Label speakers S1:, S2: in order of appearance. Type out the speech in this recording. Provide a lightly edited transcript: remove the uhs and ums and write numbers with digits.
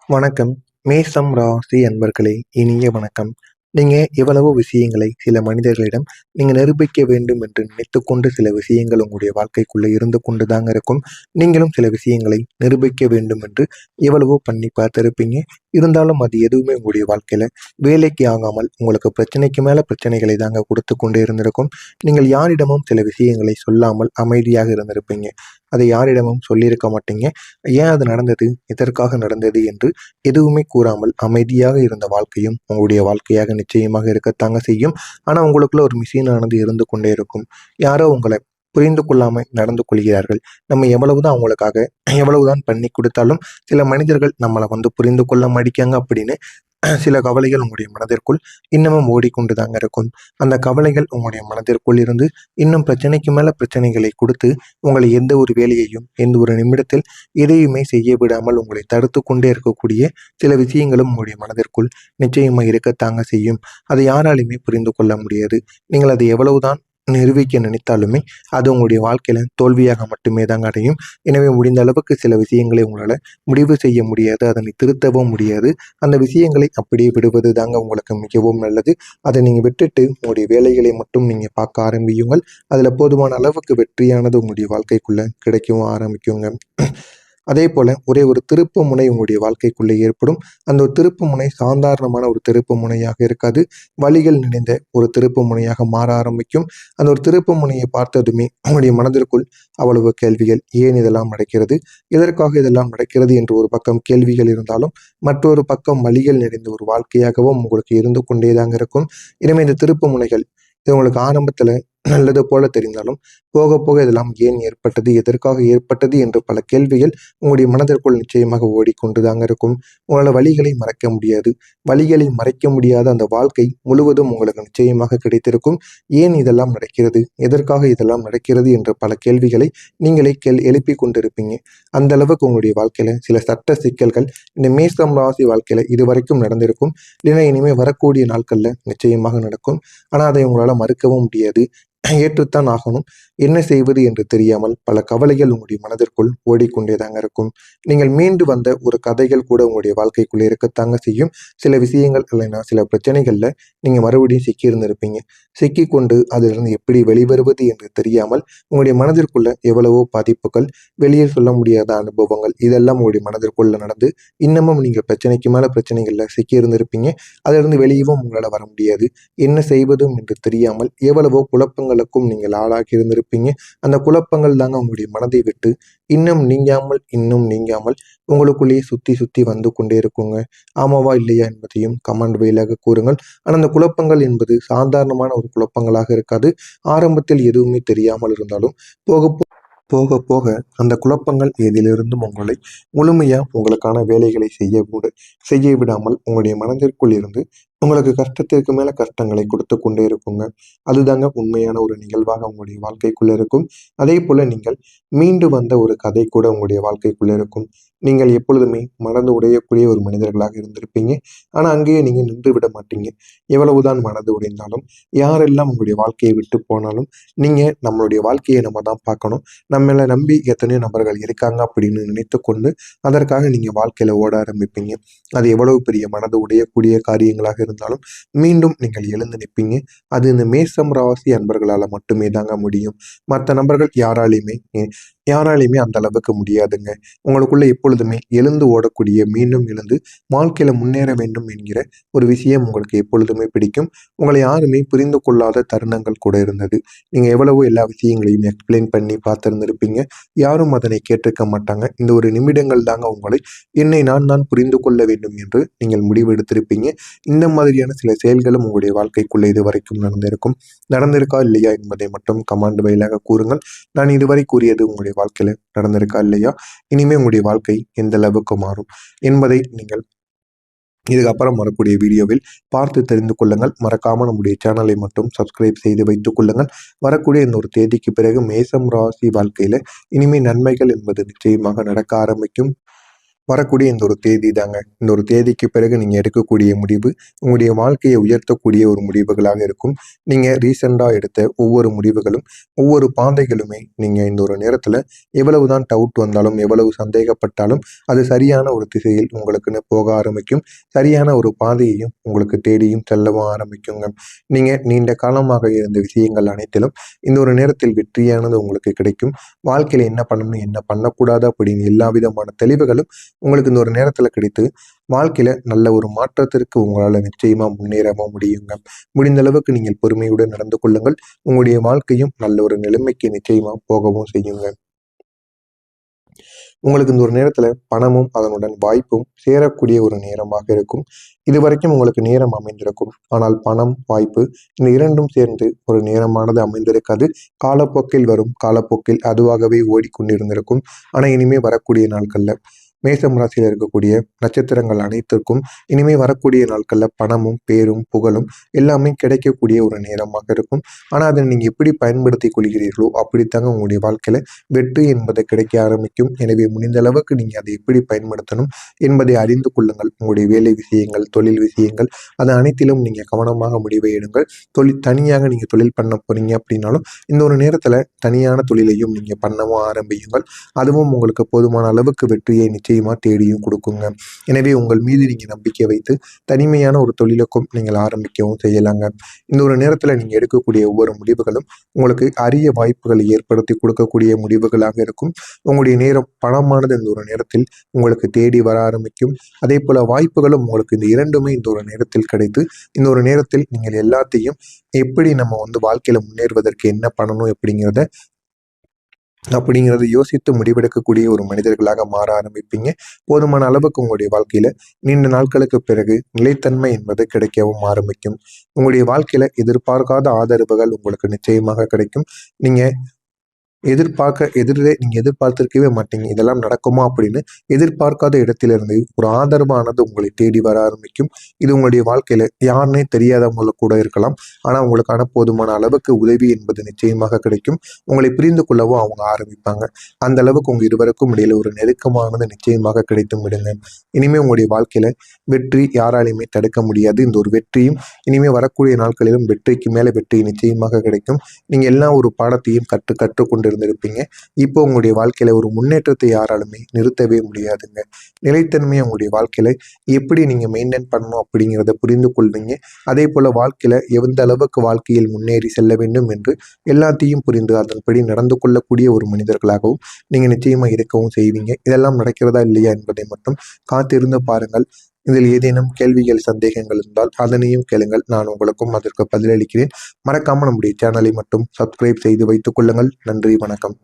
S1: வணக்கம். மேஷம் ராசி அன்பர்களே, இனிய வணக்கம். நீங்க எவ்வளவோ விஷயங்களை சில மனிதர்களிடம் நீங்க நிரூபிக்க வேண்டும் என்று நினைத்துக்கொண்டு சில விஷயங்கள் உங்களுடைய வாழ்க்கைக்குள்ள இருந்து கொண்டு தாங்க இருக்கும். நீங்களும் சில விஷயங்களை நிரூபிக்க வேண்டும் என்று எவ்வளவோ பண்ணி பார்த்திருப்பீங்க. இருந்தாலும் அது எதுவுமே உங்களுடைய வாழ்க்கையில வேலைக்கு ஆகாமல் உங்களுக்கு பிரச்சனைக்கு மேல பிரச்சனைகளை தாங்க கொடுத்து கொண்டே இருந்திருக்கும். நீங்கள் யாரிடமும் சில விஷயங்களை சொல்லாமல் அமைதியாக இருந்திருப்பீங்க. அதை யாரிடமும் சொல்லியிருக்க மாட்டீங்க. ஏன் அது நடந்தது? எதற்காக நடந்தது? என்று எதுவுமே கூறாமல் அமைதியாக இருந்த வாழ்க்கையும் உங்களுடைய வாழ்க்கையாக நிச்சயமாக இருக்கத்தாங்க செய்யும். ஆனா உங்களுக்குள்ள ஒரு மிஷினானது இருந்து கொண்டே இருக்கும். யாரோ உங்களை புரிந்து கொள்ளாமல் நடந்து கொள்கிறார்கள். நம்ம எவ்வளவுதான் அவங்களுக்காக எவ்வளவுதான் பண்ணி கொடுத்தாலும் சில மனிதர்கள் நம்மளை புரிந்து கொள்ள மாட்டிக்காங்க அப்படின்னு சில கவலைகள் உங்களுடைய மனதிற்குள் இன்னமும் ஓடிக்கொண்டுதாங்க இருக்கும். அந்த கவலைகள் உங்களுடைய மனதிற்குள் இருந்து இன்னும் பிரச்சனைக்கு மேல பிரச்சனைகளை கொடுத்து உங்களை எந்த ஒரு வேலையையும் எந்த ஒரு நிமிடத்தில் எதையுமே செய்ய விடாமல் உங்களை தடுத்து கொண்டே இருக்கக்கூடிய சில விஷயங்களும் உங்களுடைய மனதிற்குள் நிச்சயமா இருக்கத்தாங்க செய்யும். அதை யாராலுமே புரிந்து கொள்ள முடியாது. நீங்கள் அதை எவ்வளவுதான் நிரூபிக்க நினைத்தாலுமே அது உங்களுடைய வாழ்க்கையில தோல்வியாக மட்டுமே தாங்க அடையும். எனவே முடிந்த அளவுக்கு சில விஷயங்களை உங்களால முடிவு செய்ய முடியாது, அதனை திருத்தவும் முடியாது. அந்த விஷயங்களை அப்படியே விடுவது தாங்க உங்களுக்கு மிகவும் நல்லது. அதை நீங்க விட்டுட்டு உங்களுடைய வேலைகளை மட்டும் நீங்க பார்க்க ஆரம்பியுங்கள். அதுல போதுமான அளவுக்கு வெற்றியானது உங்களுடைய வாழ்க்கைக்குள்ள கிடைக்கவும் ஆரம்பிக்குங்க. அதே போல ஒரே ஒரு திருப்பு முனை உங்களுடைய வாழ்க்கைக்குள்ளே ஏற்படும். அந்த ஒரு திருப்பு முனை சாதாரணமான ஒரு திருப்பு முனையாக இருக்காது. வழிகள் நிறைந்த ஒரு திருப்பு முனையாக மாற ஆரம்பிக்கும். அந்த ஒரு திருப்பு முனையை பார்த்ததுமே உங்களுடைய மனதிற்குள் அவ்வளவு கேள்விகள். ஏன் இதெல்லாம் நடக்கிறது? எதற்காக இதெல்லாம் நடக்கிறது என்று ஒரு பக்கம் கேள்விகள் இருந்தாலும் மற்றொரு பக்கம் வழிகள் நிறைந்த ஒரு வாழ்க்கையாகவும் உங்களுக்கு இருந்து கொண்டேதாங்க இருக்கும். இனிமே இந்த திருப்பு முனைகள் இது உங்களுக்கு ஆரம்பத்துல நல்லது போல தெரிந்தாலும் போக போக இதெல்லாம் ஏன் ஏற்பட்டது, எதற்காக ஏற்பட்டது என்று பல கேள்விகள் உங்களுடைய மனதிற்குள் நிச்சயமாக ஓடிக்கொண்டுதாங்க இருக்கும். உங்களால் வழிகளை மறைக்க முடியாது. வழிகளை மறைக்க முடியாத அந்த வாழ்க்கை முழுவதும் உங்களுக்கு நிச்சயமாக கிடைத்திருக்கும். ஏன் இதெல்லாம் நடக்கிறது, எதற்காக இதெல்லாம் நடக்கிறது என்ற பல கேள்விகளை நீங்களே எழுப்பி கொண்டிருப்பீங்க. அந்த அளவுக்கு உங்களுடைய வாழ்க்கையில சில சட்ட சிக்கல்கள் இந்த மேஷம் ராசி வாழ்க்கையில இதுவரைக்கும் நடந்திருக்கும். இல்லைன்னா இனிமே வரக்கூடிய நாட்கள்ல நிச்சயமாக நடக்கும். ஆனா அதை உங்களால மறுக்கவும் முடியாது. ஏற்றுத்தான் ஆகணும். என்ன செய்வது என்று தெரியாமல் பல கவலைகள் உங்களுடைய மனதிற்குள் ஓடிக்கொண்டேதாங்க இருக்கும். நீங்கள் மீண்டு வந்த ஒரு கதைகள் கூட உங்களுடைய வாழ்க்கைக்குள்ளே இருக்கத்தாங்க செய்யும். சில விஷயங்கள் இல்லைன்னா சில பிரச்சனைகள்ல நீங்க மறுபடியும் சிக்கி இருந்திருப்பீங்க. சிக்கிக்கொண்டு அதிலிருந்து எப்படி வெளிவருவது என்று தெரியாமல் உங்களுடைய மனதிற்குள்ள எவ்வளவோ பாதிப்புகள், வெளியே சொல்ல முடியாத அனுபவங்கள் இதெல்லாம் உங்களுடைய மனதிற்குள்ள நடந்து இன்னமும் நீங்கள் பிரச்சனைக்கு மேல பிரச்சனைகள்ல சிக்கி இருந்திருப்பீங்க. அதிலிருந்து வெளியவும் உங்களால் வர முடியாது. என்ன செய்வதும் என்று தெரியாமல் எவ்வளவோ குழப்பங்களுக்கும் நீங்கள் ஆளாகி இருந்திருப்பீங்க. அந்த குழப்பங்கள் தாங்க உங்களுடைய மனதை விட்டு இன்னும் நீங்காமல் உங்களுக்குள்ளேயே சுத்தி சுத்தி வந்து கொண்டே இருக்குங்க. ஆமாவா இல்லையா என்பதையும் கமெண்ட் வாயிலாக கூறுங்கள். ஆனால் அந்த குழப்பங்கள் என்பது சாதாரணமான ஒரு குழப்பங்களாக இருக்காது. ஆரம்பத்தில் எதுவுமே தெரியாமல் இருந்தாலும் போக போக போக அந்த குழப்பங்கள் எதிலிருந்தும் உங்களை முழுமையா உங்களுக்கான வேலைகளை செய்ய விடாமல் உங்களுடைய மனதிற்குள் இருந்து உங்களுக்கு கஷ்டத்திற்கு மேல கஷ்டங்களை கொடுத்து கொண்டே இருக்குங்க. அதுதாங்க உண்மையான ஒரு நிகழ்வாக உங்களுடைய வாழ்க்கைக்குள்ள இருக்கும். அதே போல நீங்கள் மீண்டு வந்த ஒரு கதை கூட உங்களுடைய வாழ்க்கைக்குள்ள இருக்கும். நீங்கள் எப்பொழுதுமே மனது உடையக்கூடிய ஒரு மனிதர்களாக இருந்திருப்பீங்க. ஆனா அங்கேயே நீங்க நின்று விட மாட்டீங்க. எவ்வளவுதான் மனது உடைந்தாலும், யாரெல்லாம் உங்களுடைய வாழ்க்கையை விட்டு போனாலும் நீங்க நம்மளுடைய வாழ்க்கையை நம்ம தான் பார்க்கணும். நம்மளை நம்பி எத்தனையோ நபர்கள் இருக்காங்க அப்படின்னு நினைத்து கொண்டு அதற்காக நீங்க வாழ்க்கையில ஓட ஆரம்பிப்பீங்க. அது எவ்வளவு பெரிய மனது உடையக்கூடிய காரியங்களாக இருந்தாலும் மீண்டும் நீங்கள் எழுந்து நிற்பீங்க. அது இந்த மேஷம் ராசி அன்பர்களால மட்டுமே தாங்க முடியும். மற்ற நபர்கள் யாராலையுமே அந்த அளவுக்கு முடியாதுங்க. உங்களுக்குள்ள எப்பொழுதுமே எழுந்து ஓடக்கூடிய, மீண்டும் எழுந்து வாழ்க்கையில முன்னேற வேண்டும் என்கிற ஒரு விஷயம் உங்களுக்கு எப்பொழுதுமே பிடிக்கும். உங்களை யாருமே புரிந்து கொள்ளாத தருணங்கள் கூட இருந்தது. நீங்க எவ்வளவோ எல்லா விஷயங்களையும் எக்ஸ்பிளைன் பண்ணி பார்த்திருந்திருப்பீங்க. யாரும் அதனை கேட்டிருக்க மாட்டாங்க. இந்த ஒரு நிமிடங்கள் தாங்க உங்களை என்னை நான் தான் புரிந்து கொள்ள வேண்டும் என்று நீங்கள் முடிவு எடுத்திருப்பீங்க. இந்த மாதிரியான சில செயல்களும் உங்களுடைய வாழ்க்கைக்குள்ள இதுவரைக்கும் நடந்திருக்கா இல்லையா என்பதை மட்டும் கமெண்ட் வாயிலாக கூறுங்கள். நான் இதுவரை கூறியது உங்களுடைய வாழ்க்கையில நடந்திருக்கா இல்லையா, இனிமே உங்களுடைய வாழ்க்கை எந்த அளவுக்கு மாறும் என்பதை நீங்கள் இதுக்கப்புறம் வரக்கூடிய வீடியோவில் பார்த்து தெரிந்து கொள்ளுங்கள். மறக்காம நம்முடைய சேனலை மட்டும் சப்ஸ்கிரைப் செய்து வைத்துக் கொள்ளுங்கள். வரக்கூடிய இந்த ஒரு தேதிக்கு பிறகு மேஷம் ராசி வாழ்க்கையில இனிமே நன்மைகள் என்பது நிச்சயமாக நடக்க ஆரம்பிக்கும். வரக்கூடிய இந்த ஒரு தேதி தாங்க. இந்த ஒரு தேதிக்கு பிறகு நீங்க எடுக்கக்கூடிய முடிவு, உங்களுடைய வாழ்க்கையை உயர்த்தக்கூடிய ஒரு முடிவுகளாக இருக்கும். நீங்க ரீசென்ட்டா எடுத்த ஒவ்வொரு முடிவுகளும், ஒவ்வொரு பாதைகளுமே நீங்க இந்த ஒரு நேரத்துல எவ்வளவுதான் டவுட் வந்தாலும், எவ்வளவு சந்தேகப்பட்டாலும், அது சரியான ஒரு திசையில் உங்களுக்குன்னு போக ஆரம்பிக்கும். சரியான ஒரு பாதையையும் உங்களுக்கு தேடியும் செல்லவும் ஆரம்பிக்குங்க. நீங்க நீண்ட காலமாக இருந்த விஷயங்கள் அனைத்திலும் இந்த ஒரு நேரத்தில் வெற்றியானது உங்களுக்கு கிடைக்கும். வாழ்க்கையில என்ன பண்ணணும், என்ன பண்ணக்கூடாது அப்படின்னு எல்லா விதமான தெளிவுகளும் உங்களுக்கு இந்த ஒரு நேரத்துல கிடைத்து, வாழ்க்கையில நல்ல ஒரு மாற்றத்திற்கு உங்களால நிச்சயமா முன்னேறவும் முடியுங்க. முடிந்த அளவுக்கு நீங்கள் பொறுமையுடன் நடந்து கொள்ளுங்கள். உங்களுடைய வாழ்க்கையும் நல்ல ஒரு நிலைமைக்கு நிச்சயமா போகவும் செய்யுங்க. உங்களுக்கு இந்த ஒரு நேரத்துல பணமும் அதனுடன் வாய்ப்பும் சேரக்கூடிய ஒரு நேரமாக இருக்கும். இதுவரைக்கும் உங்களுக்கு நேரம் அமைந்திருக்கும். ஆனால் பணம், வாய்ப்பு இந்த இரண்டும் சேர்ந்து ஒரு நேரமானது அமைந்திருக்காது. காலப்போக்கில் வரும். காலப்போக்கில் அதுவாகவே ஓடிக்கொண்டிருந்திருக்கும். ஆனா இனிமே வரக்கூடிய நாட்கள்ல மேசம் ராசியில இருக்கக்கூடிய நட்சத்திரங்கள் அனைத்திற்கும் இனிமே வரக்கூடிய நாட்கள்ல பணமும், பேரும், புகழும் எல்லாமே கிடைக்கக்கூடிய ஒரு நேரமாக இருக்கும். ஆனா அதை நீங்க எப்படி பயன்படுத்திக் கொள்கிறீர்களோ அப்படித்தாங்க உங்களுடைய வாழ்க்கையில வெற்றி என்பது கிடைக்க ஆரம்பிக்கும். எனவே முடிந்த அளவுக்கு நீங்க அதை எப்படி பயன்படுத்தணும் என்பதை அறிந்து கொள்ளுங்கள். உங்களுடைய வேலை விஷயங்கள், தொழில் விஷயங்கள் அது அனைத்திலும் நீங்க கவனமாக முடிவை எடுங்கள். தனியாக நீங்க தொழில் பண்ண போறீங்க அப்படின்னாலும் இந்த ஒரு நேரத்துல தனியான தொழிலையும் நீங்க பண்ணவும் ஆரம்பியுங்கள். அதுவும் உங்களுக்கு போதுமான அளவுக்கு வெற்றியை நிச்சயமா தேடியும் கொடுக்குங்க. எனவே உங்கள் மீது நீங்க நம்பிக்கை வைத்து தனிமையான ஒரு தொழிலுக்கும் நீங்கள் ஆரம்பிக்கவும் செய்யலாங்க. இந்த ஒரு நேரத்துல நீங்க எடுக்கக்கூடிய ஒவ்வொரு முடிவுகளும் உங்களுக்கு அரிய வாய்ப்புகளை ஏற்படுத்தி கொடுக்கக்கூடிய முடிவுகளாக இருக்கும். உங்களுடைய நேரம் பணமானது இந்த ஒரு நேரத்தில் உங்களுக்கு தேடி வர ஆரம்பிக்கும். அதே போல வாய்ப்புகளும் உங்களுக்கு இந்த இரண்டுமே இந்த ஒரு நேரத்தில் கிடைத்து இந்த ஒரு நேரத்தில் நீங்கள் எல்லாத்தையும் எப்படி நம்ம வாழ்க்கையில முன்னேறுவதற்கு என்ன பண்ணணும் அப்படிங்கிறத யோசித்து முடிவெடுக்கக்கூடிய ஒரு மனிதர்களாக மாற ஆரம்பிப்பீங்க. போதுமான அளவுக்கு உங்களுடைய வாழ்க்கையில நீண்ட நாட்களுக்கு பிறகு நிலைத்தன்மை என்பது கிடைக்கவும் ஆரம்பிக்கும். உங்களுடைய வாழ்க்கையில எதிர்பார்க்காத ஆதரவுகள் உங்களுக்கு நிச்சயமாக கிடைக்கும். நீங்க நீங்க எதிர்பார்த்திருக்கவே மாட்டீங்க. இதெல்லாம் நடக்குமா அப்படின்னு எதிர்பார்க்காத இடத்திலிருந்து ஒரு ஆதரவானது உங்களை தேடி வர ஆரம்பிக்கும். இது உங்களுடைய வாழ்க்கையில யாருன்னே தெரியாதவங்கள கூட இருக்கலாம். ஆனா உங்களுக்கான போதுமான அளவுக்கு உதவி என்பது நிச்சயமாக கிடைக்கும். உங்களை புரிந்து கொள்ளவும் அவங்க ஆரம்பிப்பாங்க. அந்த அளவுக்கு உங்க இருவருக்கும் இடையில ஒரு நெருக்கமானது நிச்சயமாக கிடைத்தும் விடுங்க. இனிமே உங்களுடைய வாழ்க்கையில வெற்றி யாராலையுமே தடுக்க முடியாது. இந்த ஒரு வெற்றியும் இனிமே வரக்கூடிய நாட்களிலும் வெற்றிக்கு மேல வெற்றி நிச்சயமாக கிடைக்கும். நீங்க எல்லா ஒரு பாடத்தையும் கற்றுக்கொண்டு இருந்திருப்பீங்க. இப்போ உங்களுடைய வாழ்க்கையில ஒரு முன்னேற்றத்தை யாராலுமே நிறுத்தவே முடியாதுங்க. நிலைத்தன்மையை உங்களுடைய வாழ்க்கையில எப்படி நீங்க மெயின்டைன் பண்ணணும் அப்படிங்கிறத புரிந்து கொள்வீங்க. அதே போல வாழ்க்கையில எந்த அளவுக்கு வாழ்க்கையில் முன்னேறி செல்ல வேண்டும் என்று எல்லாத்தையும் புரிந்து அதன்படி நடந்து கொள்ளக்கூடிய ஒரு மனிதர்களாகவும் நீங்க நிச்சயமா இருக்கவும் செய்வீங்க. இதெல்லாம் நடக்கிறதா இல்லையா என்பதை மட்டும் காத்திருந்து பாருங்கள். இதில் ஏதேனும் கேள்விகள், சந்தேகங்கள் இருந்தால் அதனையும் கேளுங்கள். நான் உங்களுக்கும் அதற்கு பதிலளிக்கிறேன். மறக்காம நம்முடைய சேனலை மட்டும் சப்ஸ்கிரைப் செய்து வைத்துக் கொள்ளுங்கள். நன்றி, வணக்கம்.